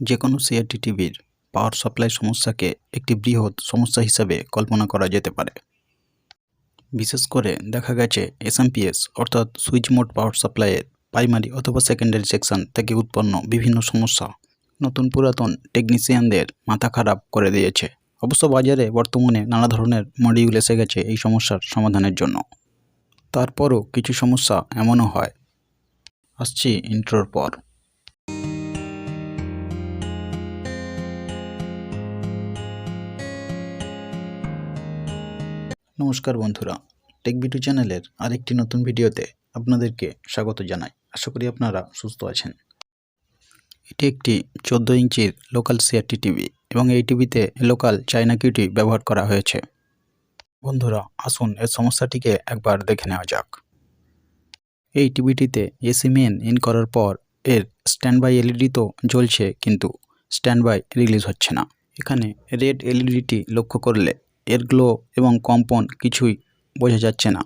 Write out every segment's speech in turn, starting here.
যে কোনো সিআরটি টিভির পাওয়ার সাপ্লাই সমস্যাকে একটি বৃহৎ সমস্যা হিসাবে কল্পনা করা যেতে পারে। বিশেষ করে দেখা গেছে এসএমপিএস অর্থাৎ সুইচ মোড পাওয়ার সাপ্লাইয়ের প্রাইমারি অথবা সেকেন্ডারি সেকশন থেকে উৎপন্ন বিভিন্ন সমস্যা নতুন পুরাতন টেকনিশিয়ানদের মাথা খারাপ করে দিয়েছে। অবশ্য বাজারে বর্তমানে নানা ধরনের মডিউল এসে গেছে এই সমস্যার সমাধানের জন্য। তারপরও কিছু সমস্যা এমনও হয়। আসছি ইন্ট্রোর পর। নমস্কার বন্ধুরা, টেক ভিডিও চ্যানেলের আরেকটি নতুন ভিডিওতে আপনাদেরকে স্বাগত জানাই। আশা করি আপনারা সুস্থ আছেন। এটি একটি 14 ইঞ্চির লোকাল সিআরটি টিভি এবং এই টিভিতে লোকাল চায়না কিউটি ব্যবহার করা হয়েছে। বন্ধুরা আসুন এর সমস্যাটিকে একবার দেখে নেওয়া যাক। এই টিভিটিতে এসি মেন ইন করার পর এর স্ট্যান্ড বাই এলইডি তো জ্বলছে, কিন্তু স্ট্যান্ড বাই রিলিজ হচ্ছে না। এখানে রেড এলইডিটি লক্ষ্য করলে এর গ্লো এবং কম্পন কিছুই বোঝা যাচ্ছে না,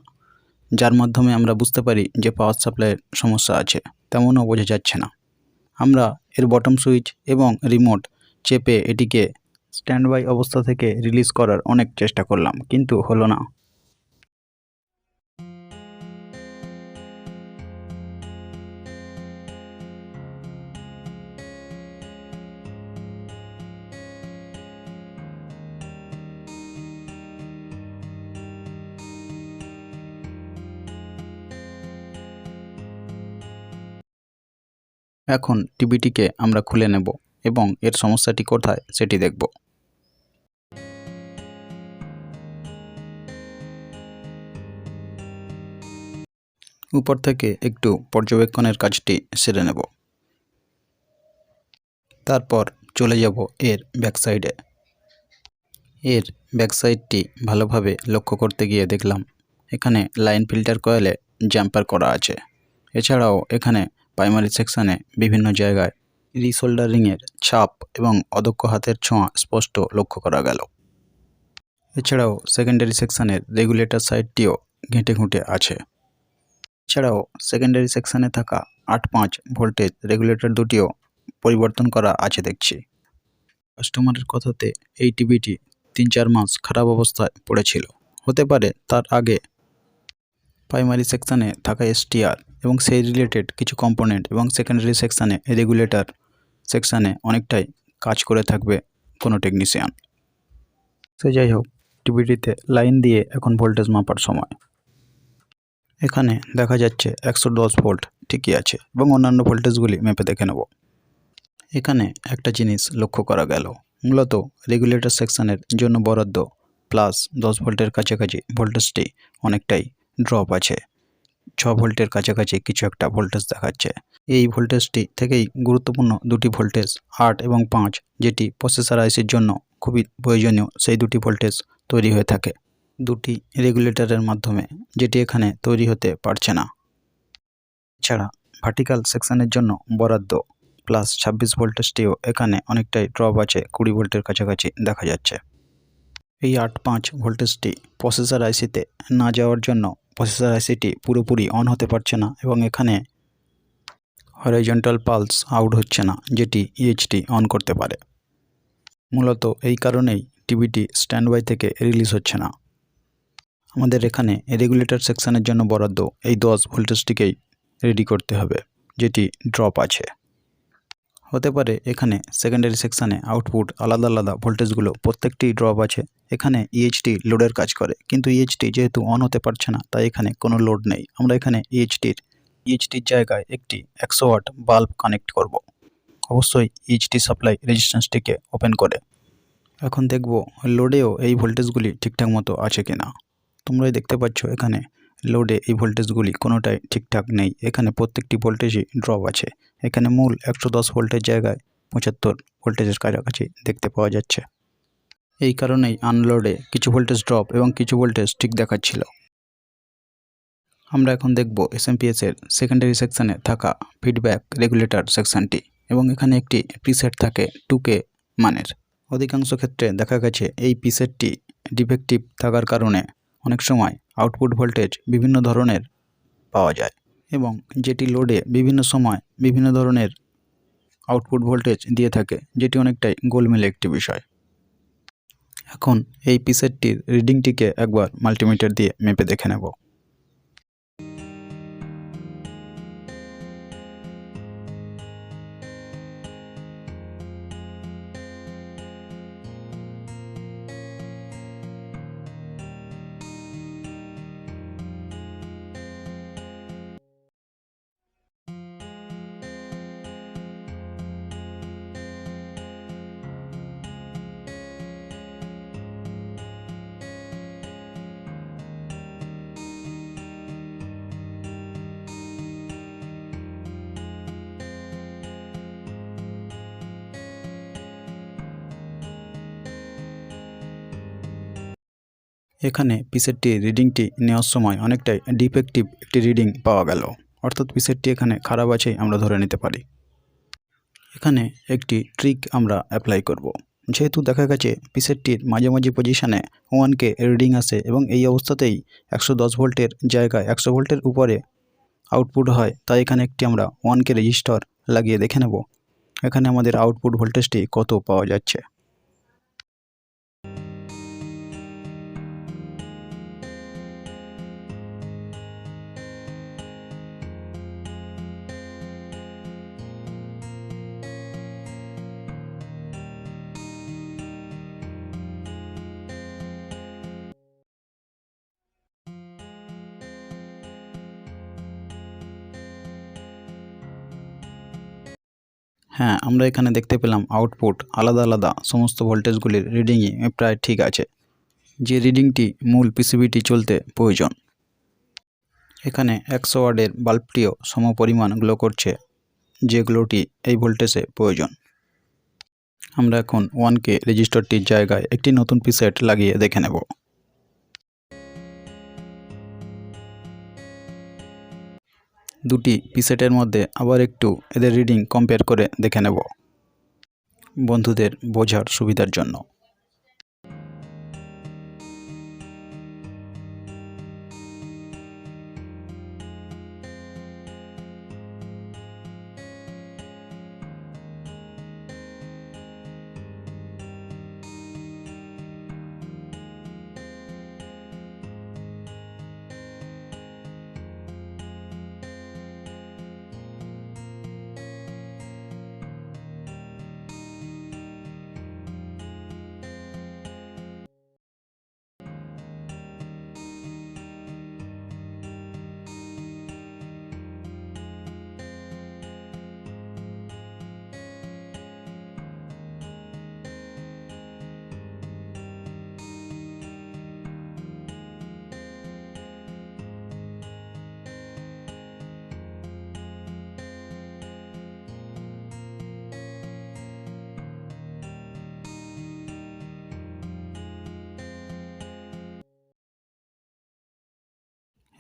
যার মাধ্যমে আমরা বুঝতে পারি যে পাওয়ার সাপ্লাইয়ের সমস্যা আছে। তেমনও বোঝা যাচ্ছে না। আমরা এর বটম সুইচ এবং রিমোট চেপে এটিকে স্ট্যান্ড বাই অবস্থা থেকে রিলিজ করার অনেক চেষ্টা করলাম, কিন্তু হলো না। এখন টিভিটিকে আমরা খুলে নেব এবং এর সমস্যাটি কোথায় সেটি দেখব। উপর থেকে একটু পর্যবেক্ষণের কাজটি সেরে নেব। তারপর চলে যাব এর ব্যাকসাইডে। এর ব্যাকসাইডটি ভালোভাবে লক্ষ্য করতে গিয়ে দেখলাম এখানে লাইন ফিল্টার কয়েলে জাম্পার করা আছে। এছাড়াও এখানে প্রাইমারি সেকশানে বিভিন্ন জায়গায় রিসোল্ডারিংয়ের ছাপ এবং অদক্ষ হাতের ছোঁয়া স্পষ্ট লক্ষ্য করা গেল। এছাড়াও সেকেন্ডারি সেকশানের রেগুলেটর সাইডটিও ঘেঁটে ঘুঁটে আছে। এছাড়াও সেকেন্ডারি সেকশানে থাকা 8.5 ভোল্টেজ রেগুলেটর দুটিও পরিবর্তন করা আছে দেখছি। কাস্টমারের কথাতে এই টিভিটি 3-4 মাস খারাপ অবস্থায় পড়েছিল। হতে পারে তার আগে প্রাইমারি সেকশানে থাকা এসটিআর এবং সেই রিলেটেড কিছু কম্পোনেন্ট এবং সেকেন্ডারি সেকশানে রেগুলেটর সেকশানে অনেকটাই কাজ করে থাকবে কোনো টেকনিশিয়ান। সে যাই হোক, টিভিটিতে লাইন দিয়ে এখন ভোল্টেজ মাপার সময়। এখানে দেখা যাচ্ছে 110 ভোল্ট ঠিকই আছে এবং অন্যান্য ভোল্টেজগুলি মেপে দেখে নেব। এখানে একটা জিনিস লক্ষ্য করা গেল, মূলত রেগুলেটর সেকশানের জন্য বরাদ্দ +10 ভোল্টের কাছাকাছি ভোল্টেজটি অনেকটাই ড্রপ আছে। 6 ভোল্টের কাছাকাছি কিছু একটা ভোল্টেজ দেখাচ্ছে। এই ভোল্টেজটি থেকেই গুরুত্বপূর্ণ দুটি ভোল্টেজ 8 এবং 5, যেটি প্রসেসর আইসির জন্য খুবই প্রয়োজনীয়, সেই দুটি ভোল্টেজ তৈরি হয়ে থাকে দুটি রেগুলেটরের মাধ্যমে, যেটি এখানে তৈরি হতে পারছে না। এছাড়া ভার্টিক্যাল সেকশানের জন্য বরাদ্দ +26 ভোল্টেজটিও এখানে অনেকটাই ড্রপ আছে, 20 ভোল্টের কাছাকাছি দেখা যাচ্ছে। এই 8.5 ভোল্টেজটি প্রসেসর আইসিতে না যাওয়ার জন্য প্রসেসর আইসিটি পুরোপুরি অন হতে পারছে না এবং এখানে হরাইজন্টাল পালস আউট হচ্ছে না, যেটি ইএইচটি অন করতে পারে। মূলত এই কারণেই টিভিটি স্ট্যান্ড বাই থেকে রিলিজ হচ্ছে না। আমাদের এখানে রেগুলেটর সেকশানের জন্য বরাদ্দ এই 10 ভোল্টেজটিকেই রেডি করতে হবে, যেটি ড্রপ আছে। হতে পারে এখানে সেকেন্ডারি সেকশানে আউটপুট আলাদা আলাদা ভোল্টেজগুলো প্রত্যেকটি ড্রপ আছে। এখানে ইএইচটি লোডের কাজ করে, কিন্তু ইএইচটি যেহেতু অন হতে পারছে না তাই এখানে কোনো লোড নেই। আমরা এখানে ইএইচটির জায়গায় একটি 100 ওয়াট বাল্ব কানেক্ট করব, অবশ্যই ইএইচটি সাপ্লাই রেজিস্ট্যান্সটিকে ওপেন করে। এখন দেখব লোডেও এই ভোল্টেজগুলি ঠিকঠাক মতো আছে কিনা। তোমরাই দেখতে পাচ্ছ এখানে লোডে এই ভোল্টেজগুলি কোনোটাই ঠিকঠাক নেই। এখানে প্রত্যেকটি ভোল্টেজই ড্রপ আছে। এখানে মূল 110 ভোল্টের জায়গায় 75 ভোল্টেজের কাছাকাছি দেখতে পাওয়া যাচ্ছে। এই কারণেই আনলোডে কিছু ভোল্টেজ ড্রপ এবং কিছু ভোল্টেজ ঠিক দেখাচ্ছিল। আমরা এখন দেখব এসএমপিএস এর সেকেন্ডারি সেকশানে থাকা ফিডব্যাক রেগুলেটর সেকশানটি, এবং এখানে একটি প্রিসেট থাকে 2K মানের। অধিকাংশ ক্ষেত্রে দেখা গেছে এই প্রিসেটটি ডিফেক্টিভ থাকার কারণে অনেক সময় আউটপুট ভোল্টেজ বিভিন্ন ধরনের পাওয়া যায় এবং যেটি লোডে বিভিন্ন সময় বিভিন্ন ধরনের আউটপুট ভোল্টেজ দিয়ে থাকে, যেটি অনেকটাই গোলমেলে একটি বিষয়। এখন এই পিসেটটির রিডিংটিকে একবার মাল্টিমিটার দিয়ে মেপে দেখে নেব। এখানে পিসেটটির রিডিংটি নেওয়ার সময় অনেকটাই ডিফেক্টিভ একটি রিডিং পাওয়া গেল, অর্থাৎ পিসেটটি এখানে খারাপ আছেই আমরা ধরে নিতে পারি। এখানে একটি ট্রিক আমরা অ্যাপ্লাই করব। যেহেতু দেখা গেছে পিসেটটির মাঝামাঝি পজিশানে 1K রিডিং আসে এবং এই অবস্থাতেই 110 ভোল্টের জায়গায় 100 ভোল্টের উপরে আউটপুট হয়, তাই এখানে একটি আমরা 1K রেজিস্টার লাগিয়ে দেখে নেব এখানে আমাদের আউটপুট ভোল্টেজটি কত পাওয়া যাচ্ছে। হ্যাঁ, আমরা এখানে দেখতে পেলাম আউটপুট আলাদা আলাদা সমস্ত ভোল্টেজগুলির রিডিংই প্রায় ঠিক আছে, যে রিডিংটি মূল পিসিবিটি চলতে প্রয়োজন। এখানে 100 ওয়াটের বাল্বটিও সমপরিমাণ গ্লো করছে, যে গ্লোটি এই ভোল্টেজে প্রয়োজন। আমরা এখন 1K রেজিস্টারটির জায়গায় একটি নতুন পিসেট লাগিয়ে দেখে নেব। দুটি পিসেটের মধ্যে আবার একটু এদের রিডিং কম্পেয়ার করে দেখে নেব বন্ধুদের বোঝার সুবিধার জন্য।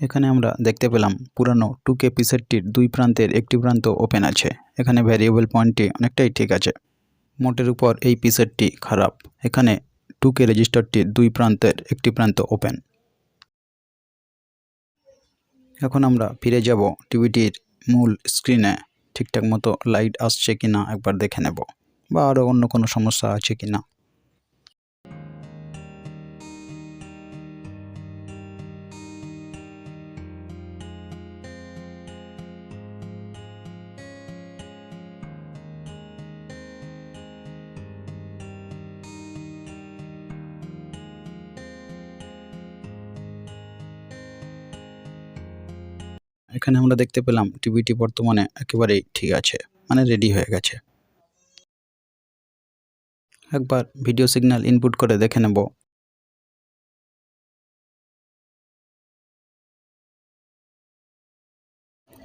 এখানে আমরা দেখতে পেলাম পুরানো 2K পিসেটটির দুই প্রান্তের একটি প্রান্ত ওপেন আছে। এখানে ভ্যারিয়েবল পয়েন্টটি অনেকটাই ঠিক আছে। মোটের উপর এই পিসেটটি খারাপ। এখানে 2K রেজিস্টারটির দুই প্রান্তের একটি প্রান্ত ওপেন। এখন আমরা ফিরে যাব টিভিটির মূল স্ক্রিনে, ঠিকঠাক মতো লাইট আসছে কিনা একবার দেখে নেব, বা আরও অন্য কোনো সমস্যা আছে কিনা। এখানে আমরা দেখতে পেলাম টিভিটি বর্তমানে একেবারেই ঠিক আছে, মানে রেডি হয়ে গেছে। একবার ভিডিও সিগন্যাল ইনপুট করে দেখে নেব।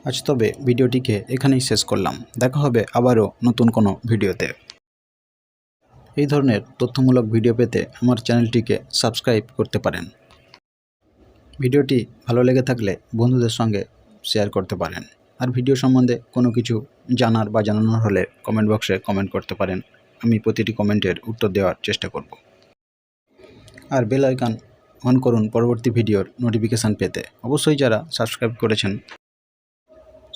আজ তবে ভিডিওটিকে এখানেই শেষ করলাম। দেখা হবে আবারও নতুন কোনো ভিডিওতে। এই ধরনের তথ্যমূলক ভিডিও পেতে আমার চ্যানেলটিকে সাবস্ক্রাইব করতে পারেন। ভিডিওটি ভালো লেগে থাকলে বন্ধুদের সঙ্গে শেয়ার করতে পারেন। আর ভিডিও সম্বন্ধে কোনো কিছু জানার বা জানানোর হলে কমেন্ট বক্সে কমেন্ট করতে পারেন। আমি প্রতিটি কমেন্টের উত্তর দেওয়ার চেষ্টা করব। আর বেল আইকন অন করুন পরবর্তী ভিডিওর নোটিফিকেশান পেতে। অবশ্যই যারা সাবস্ক্রাইব করেছেন,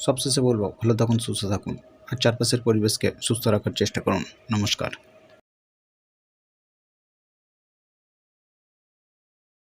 সবশেষে বলবো ভালো থাকুন, সুস্থ থাকুন। আর চারপাশের পরিবেশকে সুস্থ রাখার চেষ্টা করুন। নমস্কার।